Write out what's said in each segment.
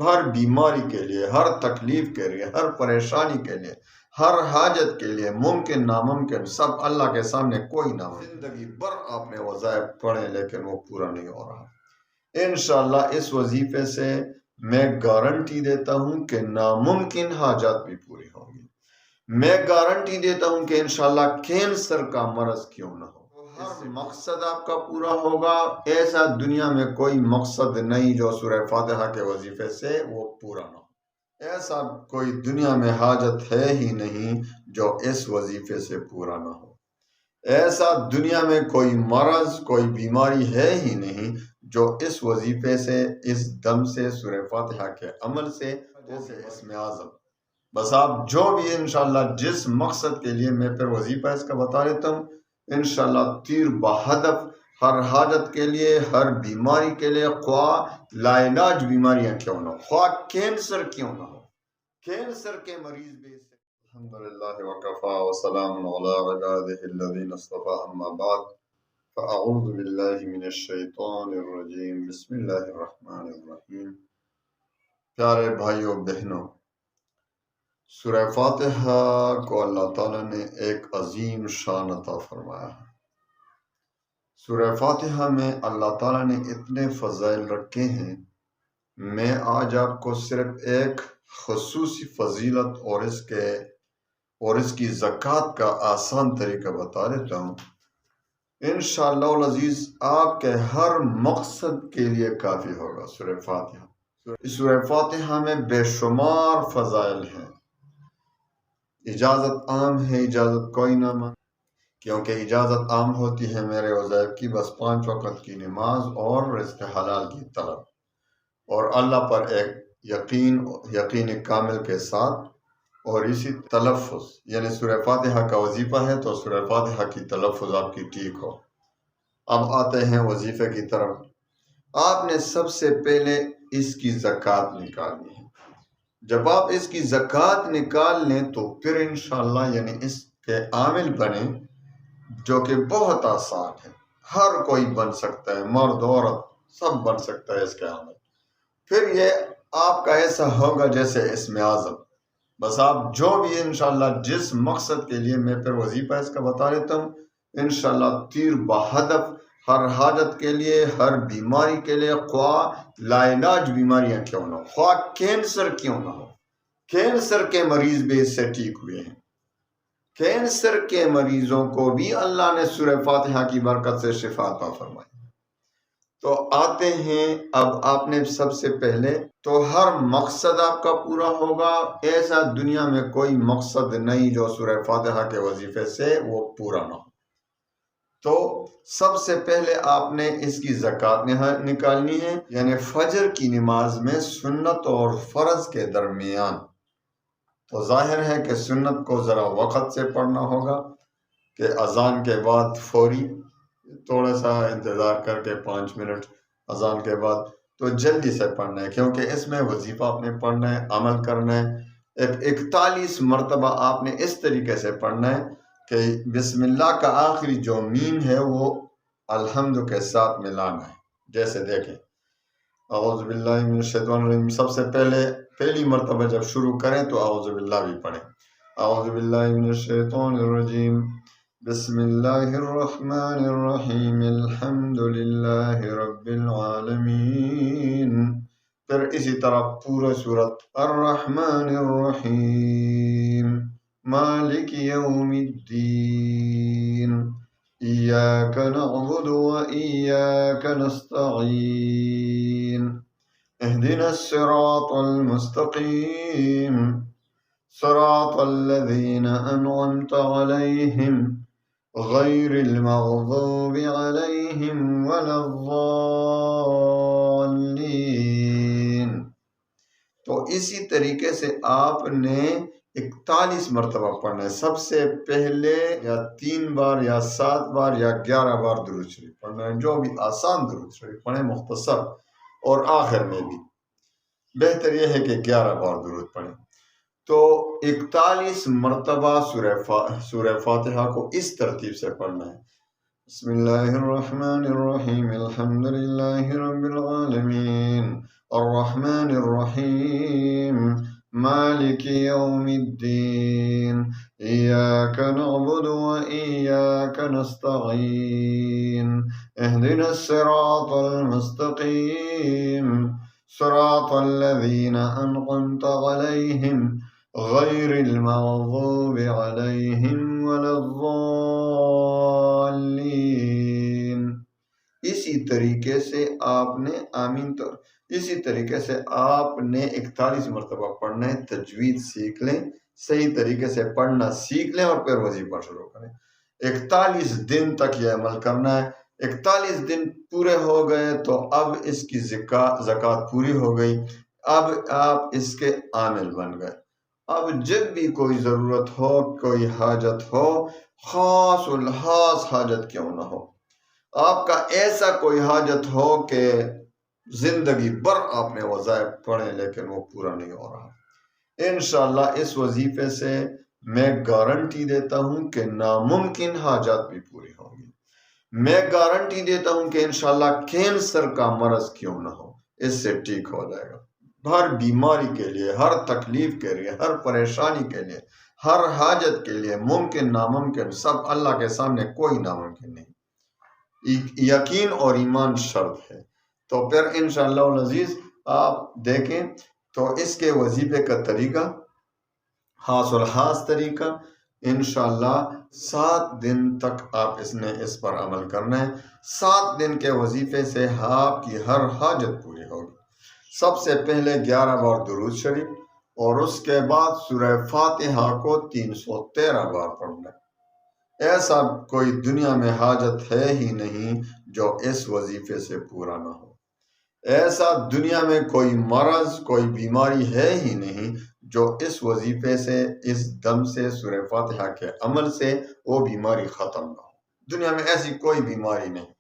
ہر بیماری کے لیے، ہر تکلیف کے لیے، ہر پریشانی کے لیے، ہر حاجت کے لیے، ممکن ناممکن سب اللہ کے سامنے کوئی نہ ہو۔ زندگی بھر آپ نے وظائف پڑھے لیکن وہ پورا نہیں ہو رہا۔ انشاءاللہ اس وظیفے سے میں گارنٹی دیتا ہوں کہ ناممکن حاجات بھی پوری ہوں گی۔ میں گارنٹی دیتا ہوں کہ انشاءاللہ کینسر کا مرض کیوں نہ ہو، ہر مقصد آپ کا پورا ہوگا۔ ایسا دنیا میں کوئی مقصد نہیں جو سورہ فاتحہ کے وظیفے سے وہ پورا نہ ہو۔ ایسا کوئی دنیا میں حاجت ہے ہی نہیں جو اس وظیفے سے پورا نہ ہو۔ ایسا دنیا میں کوئی مرض، کوئی بیماری ہے ہی نہیں جو اس وظیفے سے، اس دم سے، سورہ فاتحہ کے عمل سے، جیسے اسم اعظم، بس آپ جو بھی انشاءاللہ جس مقصد کے لیے میں پھر وظیفہ اس کا بتا دیتا ہوں، انشاءاللہ تیر بہدف ہر حاجت کے لیے، ہر بیماری کے لیے، خواہ لا علاج بیماریاں کیوں نہ ہو، خواہ کینسر کیوں نہ ہو، کینسر کے مریض بھی اس سے۔ الحمدللہ وکفا وسلام علی عبادہ الذین اصطفی، اما بعد فاعوذ باللہ من الشیطان الرجیم، بسم اللہ الرحمن الرحیم۔ پیارے بھائیوں بہنوں، سورہ فاتحہ کو اللہ تعالیٰ نے ایک عظیم شان عطا فرمایا ہے۔ سورہ فاتحہ میں اللہ تعالیٰ نے اتنے فضائل رکھے ہیں، میں آج آپ کو صرف ایک خصوصی فضیلت اور اس کی زکوٰۃ کا آسان طریقہ بتا دیتا ہوں۔ انشاءاللہ العزیز آپ کے ہر مقصد کے لیے کافی ہوگا سورہ فاتحہ۔ سورہ فاتحہ میں بے شمار فضائل ہیں۔ اجازت عام ہے، اجازت کوئی نہ مانے، کیونکہ اجازت عام ہوتی ہے میرے وظائف کی، بس 5 وقت کی نماز اور رزق حلال کی طلب، اور اللہ پر ایک یقین کامل کے ساتھ، اور اسی تلفظ، یعنی سورہ فاتحہ کا وظیفہ ہے تو سورہ فاتحہ کی تلفظ آپ کی ٹھیک ہو۔ اب آتے ہیں وظیفے کی طرف۔ آپ نے سب سے پہلے اس کی زکوٰۃ نکالنی ہے۔ جب آپ اس کی زکوٰۃ نکال لیں تو پھر انشاءاللہ یعنی اس کے عامل بنیں، جو کہ بہت آسان ہے، ہر کوئی بن سکتا ہے، مرد عورت سب بن سکتا ہے اس کے عامل۔ پھر یہ آپ کا ایسا ہوگا جیسے اسم اعظم، بس آپ جو بھی انشاءاللہ جس مقصد کے لیے میں پھر وظیفہ اس کا بتا دیتا ہوں، انشاءاللہ تیر بہدف ہر حاجت کے لیے، ہر بیماری کے لیے، خواہ لا علاج بیماریاں کیوں نہ ہو، خواہ کینسر کیوں نہ ہو، کینسر کے مریض بھی اس سے ٹھیک ہوئے ہیں۔ کینسر کے مریضوں کو بھی اللہ نے سورہ فاتحہ کی برکت سے شفا عطا فرمائی۔ تو آتے ہیں، اب آپ نے سب سے پہلے تو ہر مقصد آپ کا پورا ہوگا۔ ایسا دنیا میں کوئی مقصد نہیں جو سورہ فاتحہ کے وظیفے سے وہ پورا نہ ہو۔ تو سب سے پہلے آپ نے اس کی زکوٰۃ نکالنی ہے، یعنی فجر کی نماز میں سنت اور فرض کے درمیان۔ تو ظاہر ہے کہ سنت کو ذرا وقت سے پڑھنا ہوگا، کہ اذان کے بعد فوری تھوڑا سا انتظار کر کے 5 منٹ اذان کے بعد تو جلدی سے پڑھنا ہے، کیونکہ اس میں وظیفہ آپ نے پڑھنا ہے، عمل کرنا ہے۔ 41 مرتبہ آپ نے اس طریقے سے پڑھنا ہے کہ بسم اللہ کا آخری جو میم ہے وہ الحمد کے ساتھ ملانا ہے۔ جیسے دیکھیں، اعوذ باللہ من الشیطان الرجیم، سب سے پہلی مرتبہ جب شروع کریں تو اعوذ باللہ بھی پڑھیں۔ اعوذ باللہ من الشیطان الرجیم، بسم اللہ الرحمن الرحیم، الحمد للہ رب العالمین۔ پھر اسی طرح پورا سورت الرحمن الرحیم، مالک یوم الدین، ایاک نعبد و ایاک نستعین، اہدنا الصراط المستقیم، صراط الذین انعمت علیہم غیر المغضوب علیہم ولا الضالین۔ تو اسی طریقے سے آپ نے 41 مرتبہ پڑھنا ہے۔ سب سے پہلے یا 3 بار یا 7 بار یا 11 بار درود شریف پڑھنا ہے، جو بھی آسان درود شریف پڑھیں، مختصر، اور آخر میں بھی بہتر یہ ہے کہ 11 بار درود پڑھیں۔ تو 41 مرتبہ سورہ فاتحہ کو اس ترتیب سے پڑھنا ہے۔ بسم اللہ الرحمن الرحیم، الحمد للہ رب العالمین، الرحمن الرحیم مالک یوم الدین ایاک نعبد وإیاک نستعین اهدنا الصراط المستقیم صراط الذین انعمت علیہم غیر المغضوب علیہم ولا الضالین۔ اسی طریقے سے آپ نے اسی طریقے سے آپ نے 41 مرتبہ پڑھنا ہے۔ تجوید سیکھ لیں، صحیح طریقے سے پڑھنا سیکھ لیں اور پھر وظیفہ شروع کریں۔ 41 دن تک یہ عمل کرنا ہے۔ 41 دن پورے ہو گئے تو اب اس کی زکوٰۃ پوری ہو گئی، اب آپ اس کے عامل بن گئے۔ اب جب بھی کوئی ضرورت ہو، کوئی حاجت ہو، خاص الخاص حاجت کیوں نہ ہو، آپ کا ایسا کوئی حاجت ہو کہ زندگی بھر آپ نے وظائف پڑھے لیکن وہ پورا نہیں ہو رہا، انشاءاللہ اس وظیفے سے میں گارنٹی دیتا ہوں کہ ناممکن حاجات بھی پوری ہوں گی۔ میں گارنٹی دیتا ہوں کہ انشاءاللہ کینسر کا مرض کیوں نہ ہو، اس سے ٹھیک ہو جائے گا۔ ہر بیماری کے لیے، ہر تکلیف کے لیے، ہر پریشانی کے لیے، ہر حاجت کے لیے ممکن ناممکن سب اللہ کے سامنے کوئی ناممکن نہیں۔ یقین اور ایمان شرط ہے۔ تو پھر انشاءاللہ العزیز آپ دیکھیں تو اس کے وظیفے کا طریقہ، خاص الخاص طریقہ، انشاءاللہ 7 دن تک آپ اس پر عمل کرنا ہے۔ 7 دن کے وظیفے سے آپ کی ہر حاجت پوری ہوگی۔ سب سے پہلے 11 بار درود شریف اور اس کے بعد سورہ فاتحہ کو 313 بار پڑھنا ہے۔ ایسا کوئی دنیا میں حاجت ہے ہی نہیں جو اس وظیفے سے پورا نہ ہو۔ ایسا دنیا میں کوئی مرض، کوئی بیماری ہے ہی نہیں جو اس وظیفے سے، اس دم سے، سورہ فاتحہ کے عمل سے وہ بیماری ختم نہ ہو۔ دنیا میں ایسی کوئی بیماری نہیں۔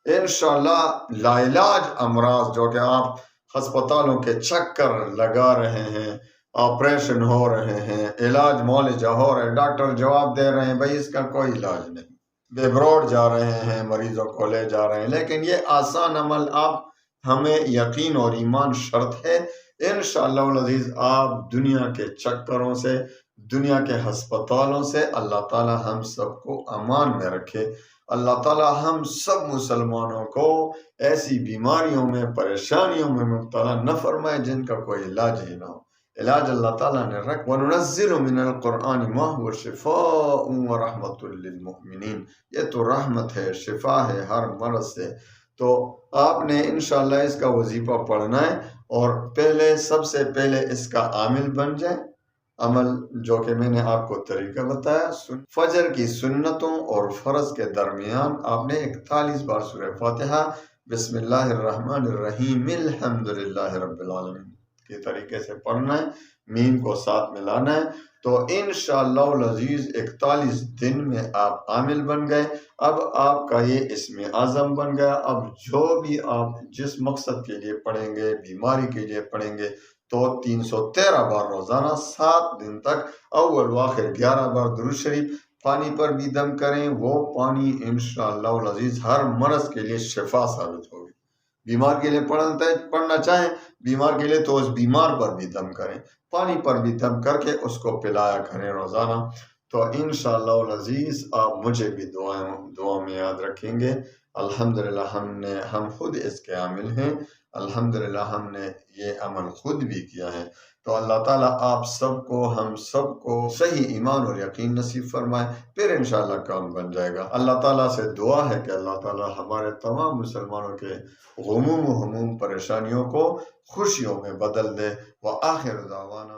انشاءاللہ لا علاج امراض جو کہ آپ ہسپتالوں کے چکر لگا رہے ہیں، آپریشن ہو رہے ہیں، علاج معالجہ ہو رہے ہیں، ڈاکٹر جواب دے رہے ہیں بھائی اس کا کوئی علاج نہیں، بے بروڑ جا رہے ہیں، مریضوں کو لے جا رہے ہیں، لیکن یہ آسان عمل آپ ہمیں یقین اور ایمان شرط ہے۔ انشاءاللہ العزیز آپ دنیا کے چکروں سے، دنیا کے ہسپتالوں سے اللہ تعالی ہم سب کو امان میں رکھے۔ اللہ تعالی ہم سب مسلمانوں کو ایسی بیماریوں میں، پریشانیوں میں مبتلا نہ فرمائے جن کا کوئی علاج ہی نہ ہو۔ علاج اللہ تعالیٰ نے رکھ وَنُنَزِّلُ مِنَ الْقُرْآنِ مَا هُوَ شِفَاءٌ وَرَحْمَةٌ لِّلْمُؤْمِنِينَ۔ یہ تو رحمت ہے، شفا ہے ہر مرض سے۔ تو آپ نے انشاءاللہ اس کا وظیفہ پڑھنا ہے اور سب سے پہلے اس کا عامل بن جائے۔ عمل جو کہ میں نے آپ کو طریقہ بتایا، فجر کی سنتوں اور فرض کے درمیان آپ نے 41 بار سورہ فاتحہ بسم اللہ الرحمن الرحیم الحمدللہ رب العالمین کے طریقے سے پڑھنا ہے، میم کو ساتھ ملانا ہے۔ تو انشاءاللہ العزیز 41 دن میں آپ عامل بن گئے۔ اب آپ کا یہ اسم اعظم بن گیا۔ اب جو بھی آپ جس مقصد کے لیے پڑھیں گے، بیماری کے لیے پڑھیں گے، تو 313 بار روزانہ 7 دن تک، اول و آخر 11 بار درود شریف۔ پانی پر بھی دم کریں، وہ پانی انشاءاللہ العزیز ہر مرض کے لیے شفا ثابت ہوگی۔ بیمار کے لیے پڑھنا چاہیں، بیمار کے لیے تو اس بیمار پر بھی دم کریں، پانی پر بھی دم کر کے اس کو پلایا کریں روزانہ۔ تو انشاءاللہ العزیز آپ مجھے بھی دعا میں یاد رکھیں گے۔ الحمدللہ ہم خود اس کے عامل ہیں، الحمدللہ ہم نے یہ عمل خود بھی کیا ہے۔ تو اللہ تعالیٰ آپ سب کو، ہم سب کو صحیح ایمان اور یقین نصیب فرمائے، پھر انشاءاللہ کام بن جائے گا۔ اللہ تعالیٰ سے دعا ہے کہ اللہ تعالیٰ ہمارے تمام مسلمانوں کے غموم و ہموم پریشانیوں کو خوشیوں میں بدل دے۔ وآخر دعوانا